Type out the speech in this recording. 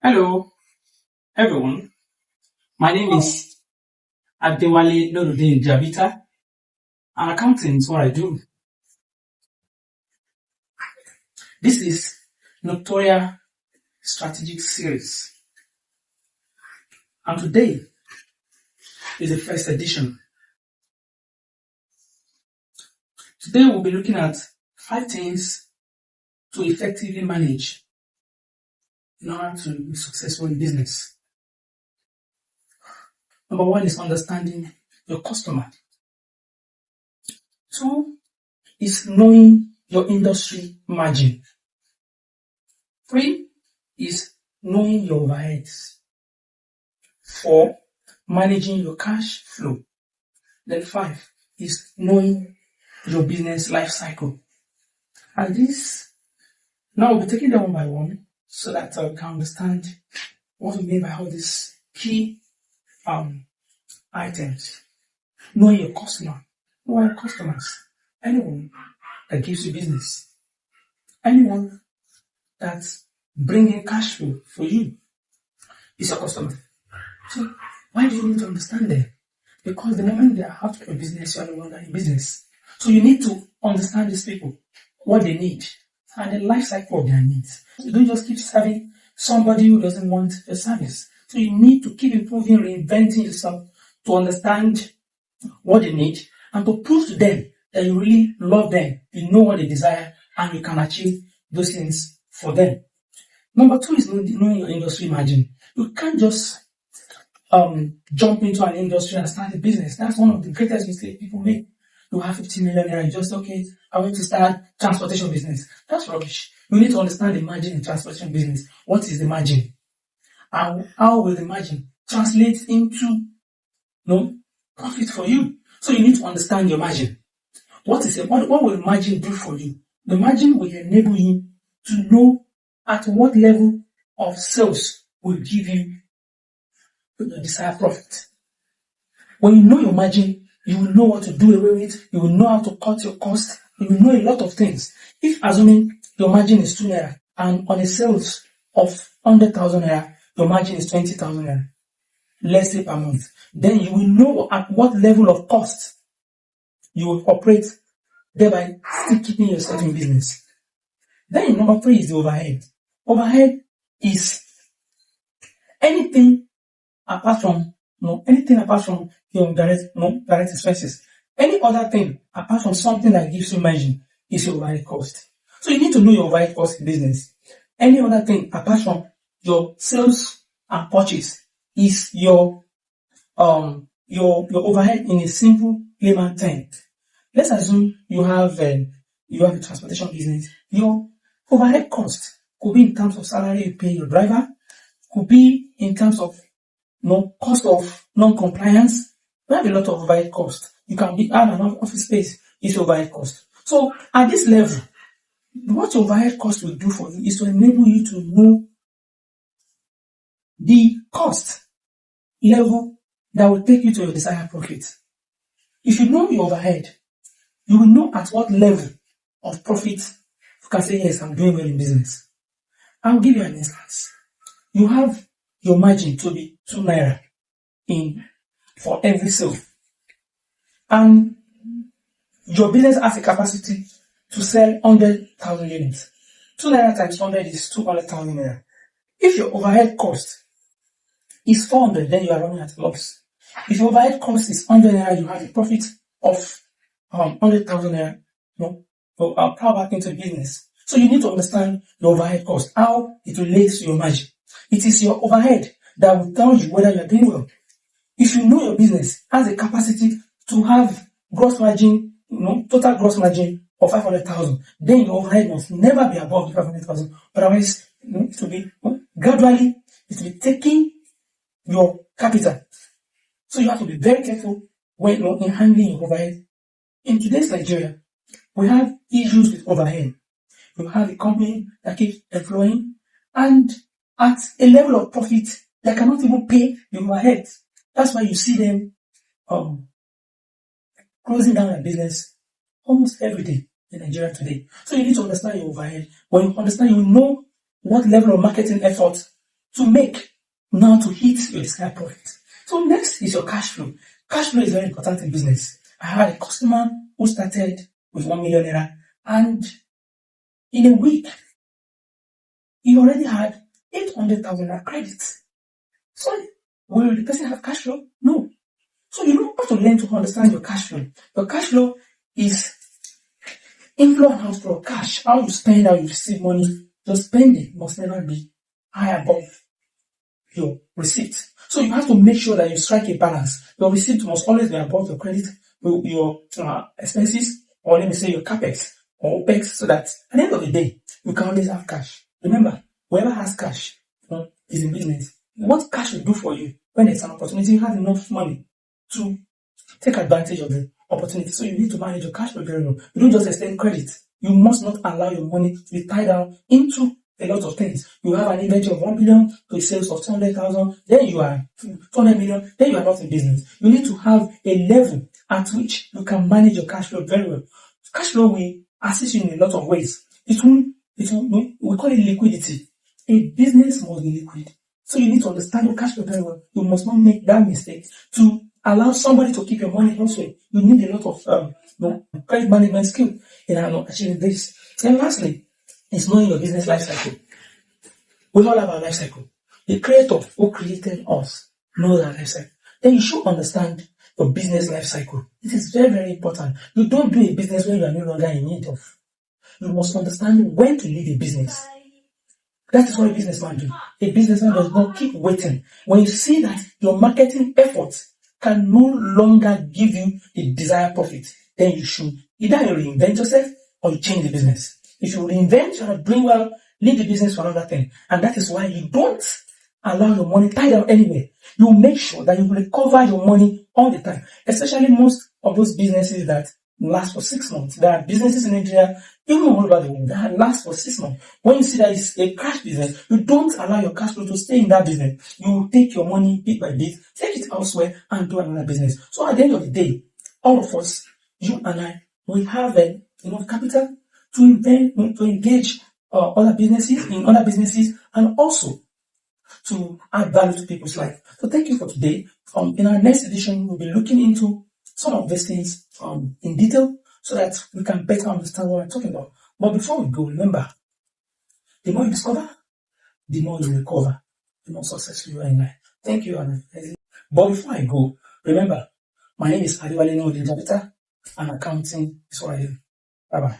Hello, everyone. My name is Adewale Lorudin Javita. I'm accounting is what I do. This is Noctoria Strategic Series, and today is the first edition. Today we'll be looking at 5 things to effectively manage in order to be successful in business. Number 1 is understanding your customer. 2 is knowing your industry margin. 3 is knowing your overheads. 4, managing your cash flow. Then 5 is knowing your business life cycle. And this, now we'll be taking them one by one so that we can understand what we mean by all these key items. Knowing your customer. Who are your customers? Anyone that gives you business. Anyone that's bringing cash flow for you is your customer. So why do you need to understand them? Because the moment they are out of your business, you are no longer in business. So you need to understand these people, what they need, and the life cycle of their needs. You don't just keep serving somebody who doesn't want your service. So you need to keep improving, reinventing yourself to understand what they need and to prove to them that you really love them, you know what they desire, and you can achieve those things for them. Number 2 is knowing your industry margin. You can't just jump into an industry and start a business. That's one of the greatest mistakes people make. You have 50 million naira, you just, okay, I want to start transportation business. That's rubbish. You need to understand the margin in transportation business. What is the margin? And how will the margin translate into profit for you? So you need to understand your margin. What will margin do for you? The margin will enable you to know at what level of sales will give you the desired profit. When you know your margin, you will know what to do away with, you will know how to cut your cost, you will know a lot of things. If assuming your margin is 2 naira and on a sales of 100,000 naira, your margin is 20,000 naira, let's say per month, then you will know at what level of cost you will operate, thereby still keeping yourself in business. Then number 3 is the overhead. Overhead is anything apart from your direct expenses. Any other thing apart from something that gives you margin is your overhead cost. So you need to know your overhead cost in business. Any other thing apart from your sales and purchase is your overhead in a simple layman term. Let's assume you have a transportation business. Your overhead cost could be in terms of salary you pay your driver, could be in terms of cost of non-compliance. We have a lot of overhead cost. You can add an office space, is overhead cost. So at this level, what your overhead cost will do for you is to enable you to know the cost level that will take you to your desired profit. If you know your overhead, you will know at what level of profit you can say, yes, I'm doing well in business. I'll give you an instance. You have your margin to be 2 naira for every sale. And your business has a capacity to sell 100,000 units. 2 naira times 100 is 200,000 naira. If your overhead cost is 400, then you are running at a loss. If your overhead cost is 100 naira, you have a profit of 100,000 naira. Power back into business. So you need to understand your overhead cost, how it relates to your margin. It is your overhead that will tell you whether you are doing well. If you know your business has a capacity to have gross margin, total gross margin of 500,000, then your overhead must never be above the 500,000. Otherwise, it will be gradually, it will be taking your capital. So you have to be very careful when in handling your overhead. In today's Nigeria, we have issues with overhead. You have a company that keeps employing, and at a level of profit, they cannot even pay the overhead. That's why you see them closing down their business almost every day in Nigeria today. So you need to understand your overhead. When you understand, you know what level of marketing effort to make now to hit your desired profit. So next is your cash flow. Cash flow is very important in business. I had a customer who started with 1 million naira, and in a week, he already had 800,000 naira credits. So will the person have cash flow? No. So you have to learn to understand your cash flow. Your cash flow is inflow and outflow of cash. How you spend, how you receive money. Your spending must never be high above your receipt. So you have to make sure that you strike a balance. Your receipt must always be above your credit, your expenses, or let me say your capex or opex, so that at the end of the day, you can always have cash. Remember, whoever has cash is in business. What cash will do for you when there's an opportunity, you have enough money to take advantage of the opportunity. So you need to manage your cash flow very well. You don't just extend credit. You must not allow your money to be tied down into a lot of things. You have an inventory of 1 billion to a sales of 200,000, then you are 200 million, then you are not in business. You need to have a level at which you can manage your cash flow very well. Cash flow will assist you in a lot of ways. We call it liquidity. A business must be liquid. So you need to understand your cash flow very well. You must not make that mistake to allow somebody to keep your money elsewhere. You need a lot of credit management skill in achieving this. And lastly, is knowing your business life cycle. We all have our life cycle. The creator who created us knows our life cycle. Then you should understand your business life cycle. It is very, very important. You don't do a business when you are no longer in need of. You must understand when to lead a business. That is what a businessman do. A businessman does not keep waiting. When you see that your marketing efforts can no longer give you the desired profit, then you should either reinvent yourself or you change the business. If you reinvent, you bring well, lead the business for another thing. And that is why you don't allow your money tied down anywhere. You make sure that you recover your money all the time. Especially most of those businesses that last for 6 months. There are businesses in Nigeria, even all over the world, that last for 6 months. When you see that it's a cash business, you don't allow your cash flow to stay in that business. You take your money bit by bit, take it elsewhere, and do another business. So at the end of the day, all of us, you and I, we have enough capital to engage other businesses, and also to add value to people's life. So thank you for today. In our next edition, we'll be looking into some of these things in detail so that we can better understand what we're talking about. But before we go, remember, the more you discover, the more you recover, the more successful you are in life. Thank you, Anna. But before I go, remember, my name is Adiwale Nodinjabita, and accounting is what I do. Bye-bye.